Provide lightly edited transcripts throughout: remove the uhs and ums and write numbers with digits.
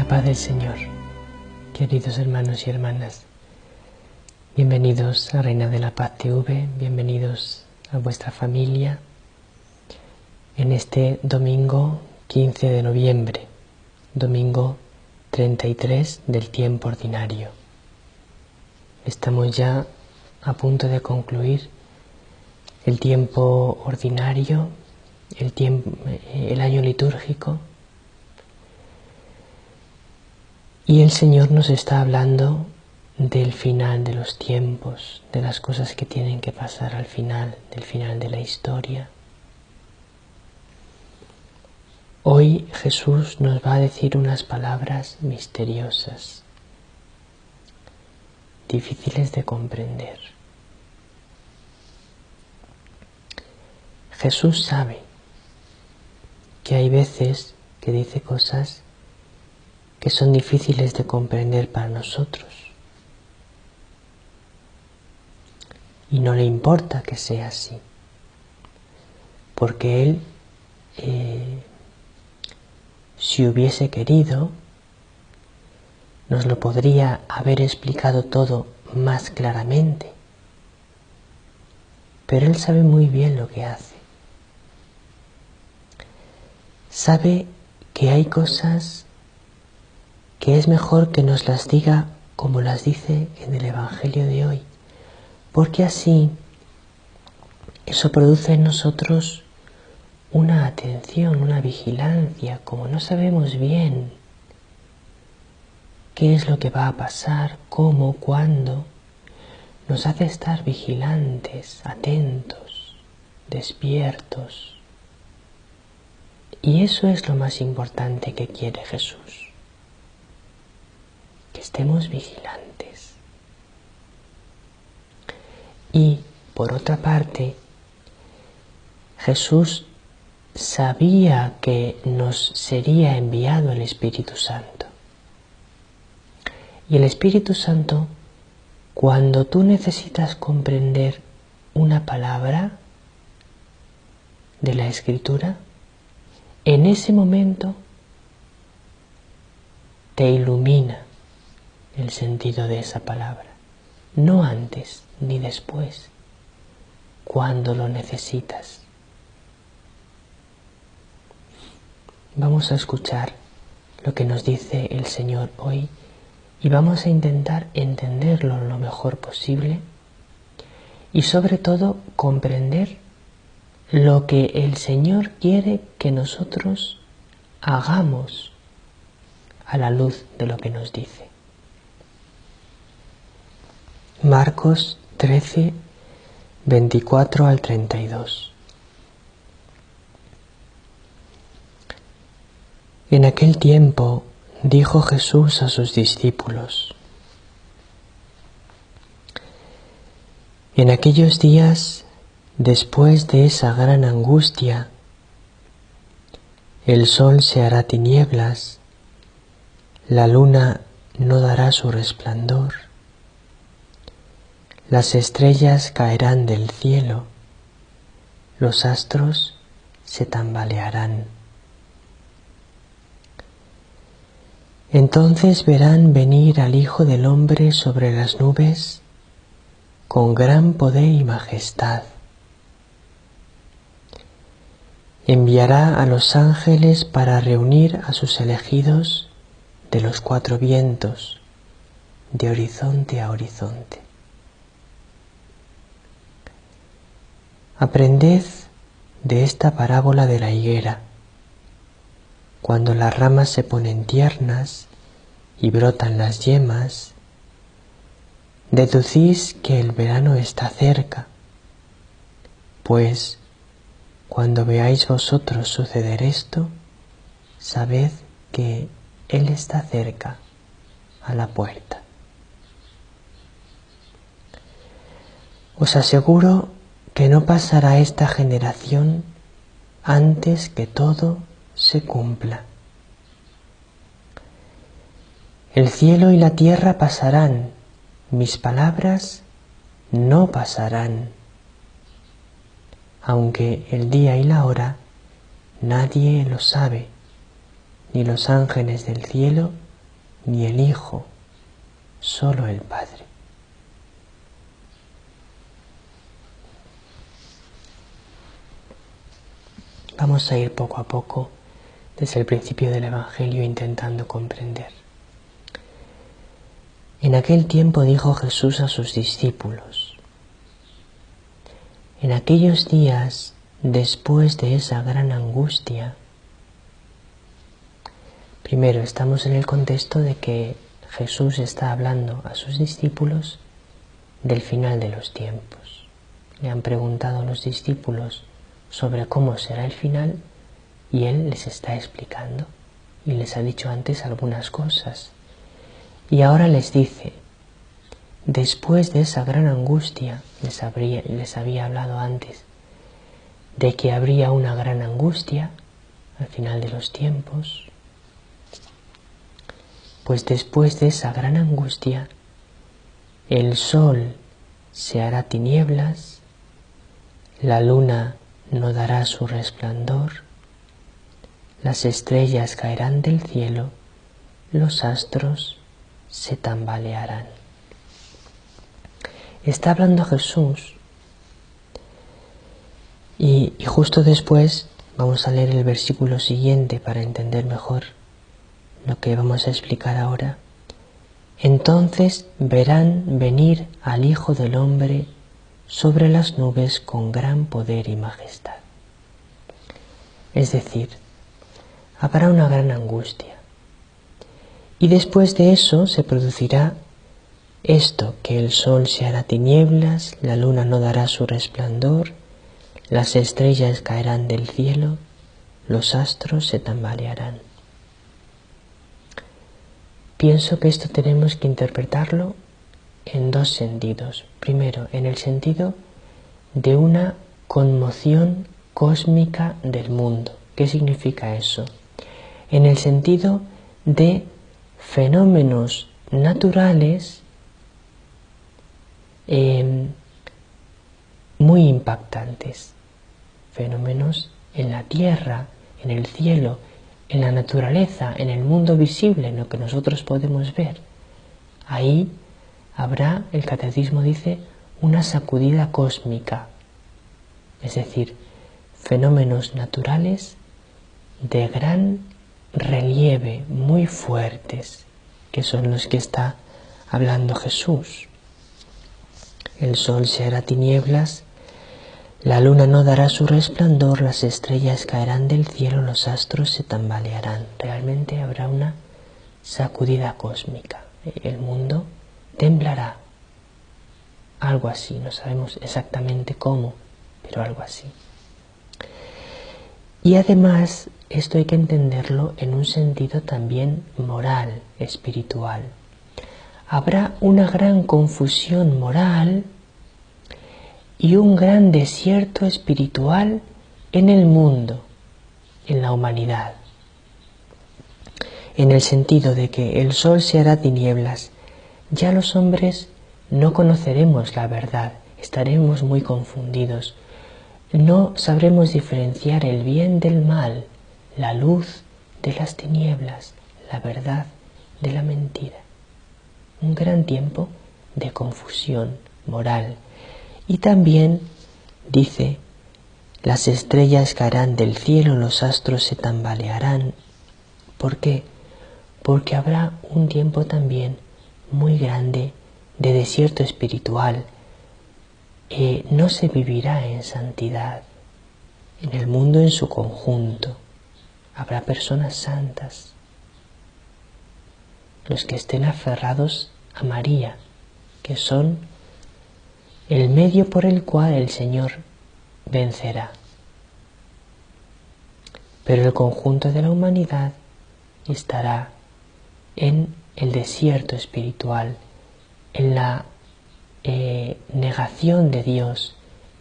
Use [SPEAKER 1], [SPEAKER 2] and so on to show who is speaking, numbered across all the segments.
[SPEAKER 1] La paz del Señor, queridos hermanos y hermanas. Bienvenidos a Reina de la Paz TV, bienvenidos a vuestra familia en este domingo 15 de noviembre, domingo 33 del tiempo ordinario. Estamos ya a punto de concluir el tiempo ordinario, el año litúrgico, y el Señor nos está hablando del final de los tiempos, de las cosas que tienen que pasar al final, del final de la historia. Hoy Jesús nos va a decir unas palabras misteriosas, difíciles de comprender. Jesús sabe que hay veces que dice cosas que son difíciles de comprender para nosotros. Y no le importa que sea así, porque Él, si hubiese querido, nos lo podría haber explicado todo más claramente. Pero Él sabe muy bien lo que hace. Sabe que hay cosas que es mejor que nos las diga como las dice en el Evangelio de hoy, porque así eso produce en nosotros una atención, una vigilancia. Como no sabemos bien qué es lo que va a pasar, cómo, cuándo, nos hace estar vigilantes, atentos, despiertos. Y eso es lo más importante que quiere Jesús, que estemos vigilantes. Y, por otra parte, Jesús sabía que nos sería enviado el Espíritu Santo. Y el Espíritu Santo, cuando tú necesitas comprender una palabra de la Escritura, en ese momento te ilumina el sentido de esa palabra, no antes ni después, cuando lo necesitas. Vamos a escuchar lo que nos dice el Señor hoy y vamos a intentar entenderlo lo mejor posible y sobre todo comprender lo que el Señor quiere que nosotros hagamos a la luz de lo que nos dice. Marcos 13, 24 al 32. En aquel tiempo dijo Jesús a sus discípulos: en aquellos días, después de esa gran angustia, el sol se hará tinieblas, la luna no dará su resplandor, las estrellas caerán del cielo, los astros se tambalearán. Entonces verán venir al Hijo del Hombre sobre las nubes con gran poder y majestad. Enviará a los ángeles para reunir a sus elegidos de los cuatro vientos, de horizonte a horizonte. Aprended de esta parábola de la higuera. Cuando las ramas se ponen tiernas y brotan las yemas, deducís que el verano está cerca, pues cuando veáis vosotros suceder esto, sabed que Él está cerca, a la puerta. Os aseguro que no pasará esta generación antes que todo se cumpla. El cielo y la tierra pasarán, mis palabras no pasarán, aunque el día y la hora nadie lo sabe, ni los ángeles del cielo, ni el Hijo, solo el Padre. Vamos a ir poco a poco desde el principio del Evangelio intentando comprender. En aquel tiempo dijo Jesús a sus discípulos: en aquellos días, después de esa gran angustia, primero estamos en el contexto de que Jesús está hablando a sus discípulos del final de los tiempos. Le han preguntado a los discípulos sobre cómo será el final y Él les está explicando y les ha dicho antes algunas cosas. Y ahora les dice, después de esa gran angustia, les había hablado antes de que habría una gran angustia al final de los tiempos, pues después de esa gran angustia, el sol se hará tinieblas, la luna no dará su resplandor, las estrellas caerán del cielo, los astros se tambalearán. Está hablando Jesús y justo después vamos a leer el versículo siguiente para entender mejor lo que vamos a explicar ahora. Entonces verán venir al Hijo del Hombre sobre las nubes con gran poder y majestad. Es decir, habrá una gran angustia. Y después de eso se producirá esto, que el sol se hará tinieblas, la luna no dará su resplandor, las estrellas caerán del cielo, los astros se tambalearán. Pienso que esto tenemos que interpretarlo en dos sentidos. Primero, en el sentido de una conmoción cósmica del mundo. ¿Qué significa eso? En el sentido de fenómenos naturales muy impactantes. Fenómenos en la tierra, en el cielo, en la naturaleza, en el mundo visible, en lo que nosotros podemos ver. Ahí habrá, el catecismo dice, una sacudida cósmica, es decir, fenómenos naturales de gran relieve, muy fuertes, que son los que está hablando Jesús. El sol se hará tinieblas, la luna no dará su resplandor, las estrellas caerán del cielo, los astros se tambalearán. Realmente habrá una sacudida cósmica. El mundo temblará. Algo así, no sabemos exactamente cómo, pero algo así. Y además, esto hay que entenderlo en un sentido también moral, espiritual. Habrá una gran confusión moral y un gran desierto espiritual en el mundo, en la humanidad. En el sentido de que el sol se hará tinieblas, ya los hombres no conoceremos la verdad, estaremos muy confundidos, no sabremos diferenciar el bien del mal, la luz de las tinieblas, la verdad de la mentira. Un gran tiempo de confusión moral. Y también dice, las estrellas caerán del cielo, los astros se tambalearán. ¿Por qué? Porque habrá un tiempo también muy grande de desierto espiritual. No se vivirá en santidad en el mundo en su conjunto. Habrá personas santas, los que estén aferrados a María, que son el medio por el cual el Señor vencerá. Pero el conjunto de la humanidad estará en el desierto espiritual, en la negación de Dios,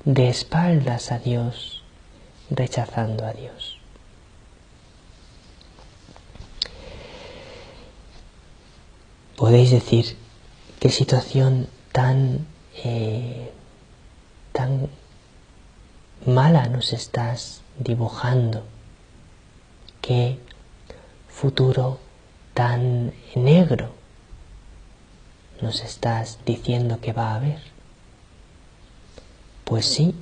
[SPEAKER 1] de espaldas a Dios, rechazando a Dios. Podéis decir, qué situación tan mala nos estás dibujando, qué futuro tan negro nos estás diciendo que va a haber? Pues sí,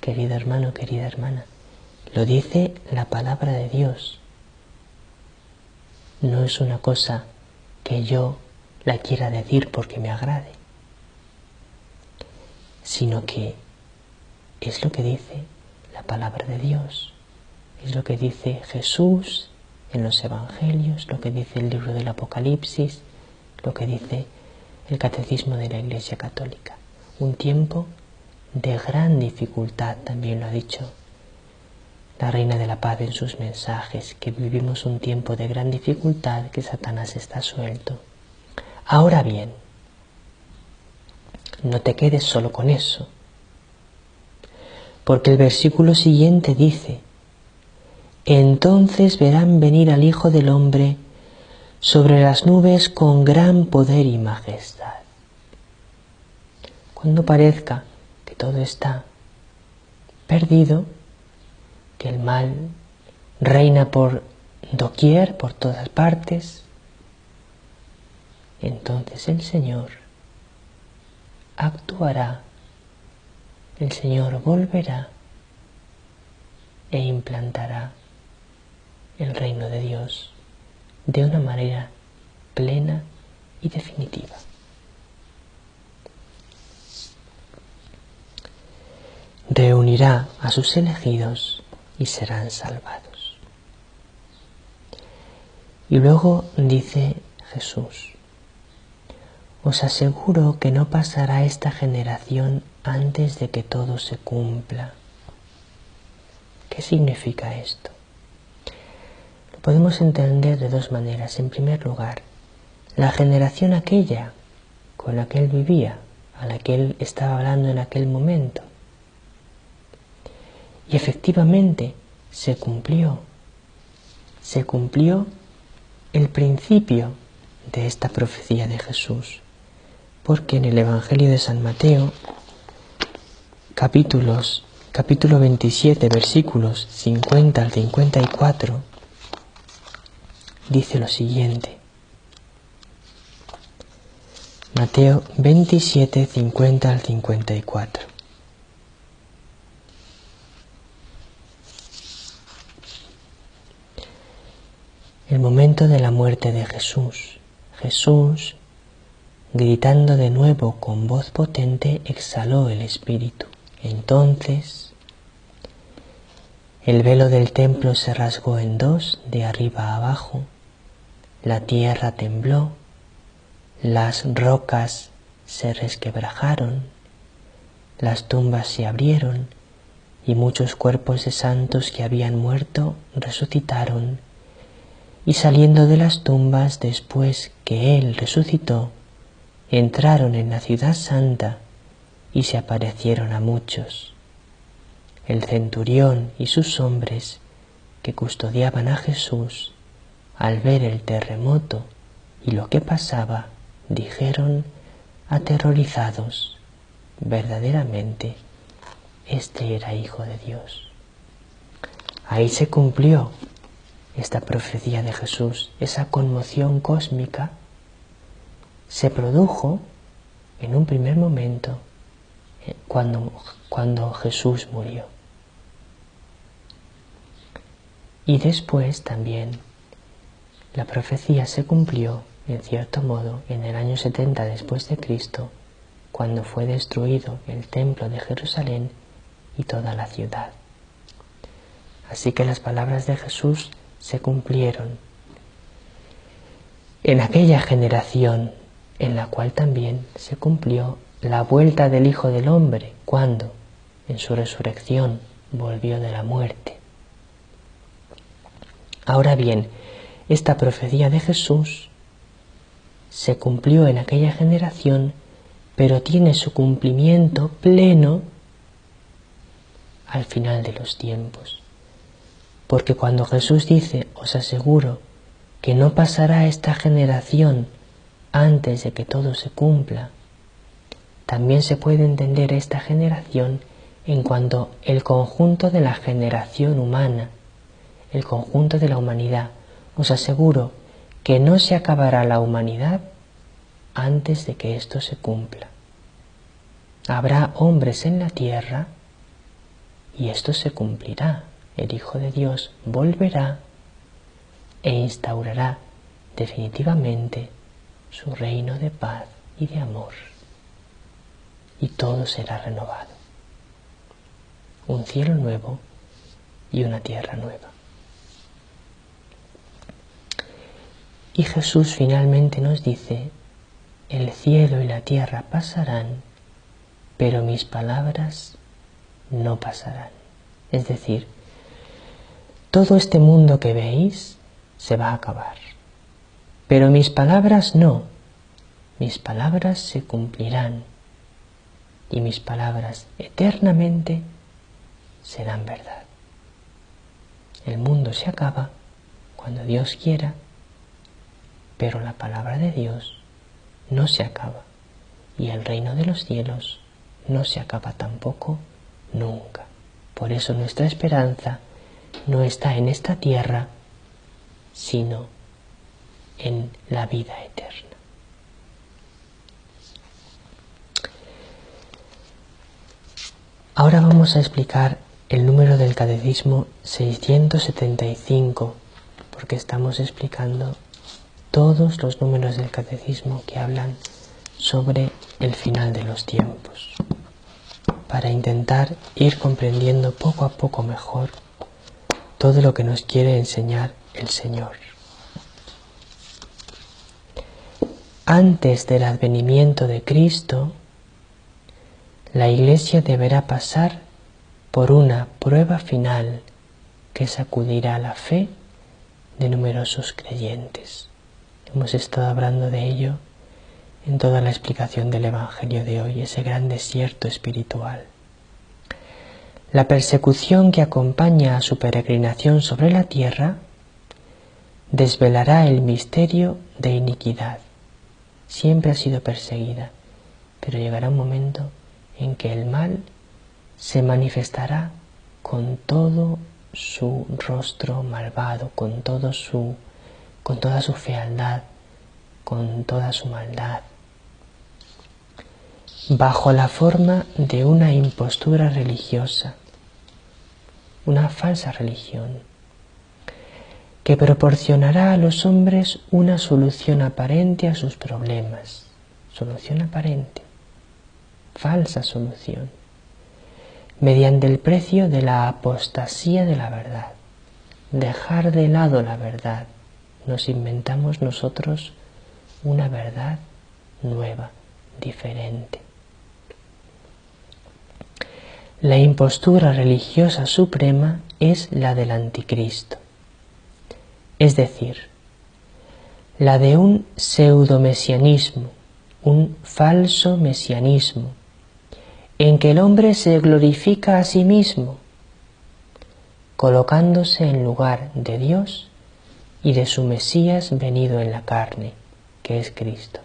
[SPEAKER 1] querido hermano, querida hermana, lo dice la palabra de Dios. No es una cosa que yo la quiera decir porque me agrade, sino que es lo que dice la palabra de Dios, es lo que dice Jesús en los Evangelios, lo que dice el libro del Apocalipsis, lo que dice el Catecismo de la Iglesia Católica. Un tiempo de gran dificultad, también lo ha dicho la Reina de la Paz en sus mensajes, que vivimos un tiempo de gran dificultad, que Satanás está suelto. Ahora bien, no te quedes solo con eso, porque el versículo siguiente dice: entonces verán venir al Hijo del Hombre sobre las nubes con gran poder y majestad. Cuando parezca que todo está perdido, que el mal reina por doquier, por todas partes, entonces el Señor actuará, el Señor volverá e implantará el reino de Dios de una manera plena y definitiva. Reunirá a sus elegidos y serán salvados. Y luego dice Jesús: os aseguro que no pasará esta generación antes de que todo se cumpla. ¿Qué significa esto? Lo podemos entender de dos maneras. En primer lugar, la generación aquella con la que él vivía, a la que él estaba hablando en aquel momento. Y efectivamente se cumplió el principio de esta profecía de Jesús, porque en el Evangelio de San Mateo, capítulo 27, versículos 50 al 54, dice lo siguiente. Mateo 27, 50 al 54. El momento de la muerte de Jesús. Jesús, gritando de nuevo con voz potente, exhaló el Espíritu. Entonces, el velo del templo se rasgó en dos, de arriba a abajo. La tierra tembló, las rocas se resquebrajaron, las tumbas se abrieron y muchos cuerpos de santos que habían muerto resucitaron. Y saliendo de las tumbas después que él resucitó, entraron en la ciudad santa y se aparecieron a muchos. El centurión y sus hombres que custodiaban a Jesús, al ver el terremoto y lo que pasaba, dijeron aterrorizados: verdaderamente, este era Hijo de Dios. Ahí se cumplió esta profecía de Jesús. Esa conmoción cósmica se produjo en un primer momento cuando Jesús murió. Y después también la profecía se cumplió, en cierto modo, en el año 70 después de Cristo, cuando fue destruido el templo de Jerusalén y toda la ciudad. Así que las palabras de Jesús se cumplieron en aquella generación en la cual también se cumplió la vuelta del Hijo del Hombre, cuando en su resurrección volvió de la muerte. Ahora bien, esta profecía de Jesús se cumplió en aquella generación, pero tiene su cumplimiento pleno al final de los tiempos. Porque cuando Jesús dice: os aseguro que no pasará esta generación antes de que todo se cumpla, también se puede entender esta generación en cuanto el conjunto de la generación humana, el conjunto de la humanidad. Os aseguro que no se acabará la humanidad antes de que esto se cumpla. Habrá hombres en la tierra y esto se cumplirá. El Hijo de Dios volverá e instaurará definitivamente su reino de paz y de amor. Y todo será renovado. Un cielo nuevo y una tierra nueva. Y Jesús finalmente nos dice, el cielo y la tierra pasarán, pero mis palabras no pasarán. Es decir, todo este mundo que veis se va a acabar, pero mis palabras no. Mis palabras se cumplirán y mis palabras eternamente serán verdad. El mundo se acaba cuando Dios quiera, pero la palabra de Dios no se acaba y el reino de los cielos no se acaba tampoco nunca. Por eso nuestra esperanza no está en esta tierra, sino en la vida eterna. Ahora vamos a explicar el número del Catecismo 675, porque estamos explicando todos los números del Catecismo que hablan sobre el final de los tiempos, para intentar ir comprendiendo poco a poco mejor todo lo que nos quiere enseñar el Señor. Antes del advenimiento de Cristo, la Iglesia deberá pasar por una prueba final que sacudirá la fe de numerosos creyentes. Hemos estado hablando de ello en toda la explicación del Evangelio de hoy, ese gran desierto espiritual. La persecución que acompaña a su peregrinación sobre la tierra desvelará el misterio de iniquidad. Siempre ha sido perseguida, pero llegará un momento en que el mal se manifestará con todo su rostro malvado, con toda su fealdad, con toda su maldad, bajo la forma de una impostura religiosa, una falsa religión, que proporcionará a los hombres una solución aparente a sus problemas. Solución aparente, falsa solución, mediante el precio de la apostasía de la verdad. Dejar de lado la verdad. Nos inventamos nosotros una verdad nueva, diferente. La impostura religiosa suprema es la del anticristo, es decir, la de un pseudomesianismo, un falso mesianismo, en que el hombre se glorifica a sí mismo, colocándose en lugar de Dios y de su Mesías venido en la carne, que es Cristo.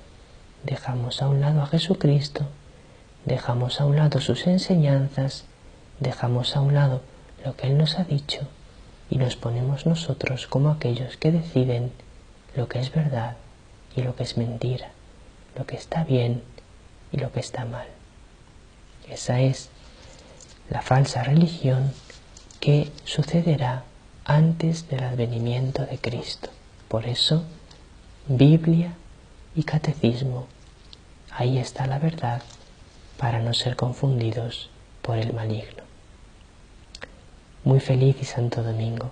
[SPEAKER 1] Dejamos a un lado a Jesucristo, dejamos a un lado sus enseñanzas, dejamos a un lado lo que Él nos ha dicho y nos ponemos nosotros como aquellos que deciden lo que es verdad y lo que es mentira, lo que está bien y lo que está mal. Esa es la falsa religión que sucederá antes del advenimiento de Cristo. Por eso, Biblia y Catecismo, ahí está la verdad para no ser confundidos por el maligno. Muy feliz y santo domingo.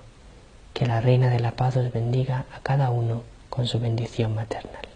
[SPEAKER 1] Que la Reina de la Paz os bendiga a cada uno con su bendición maternal.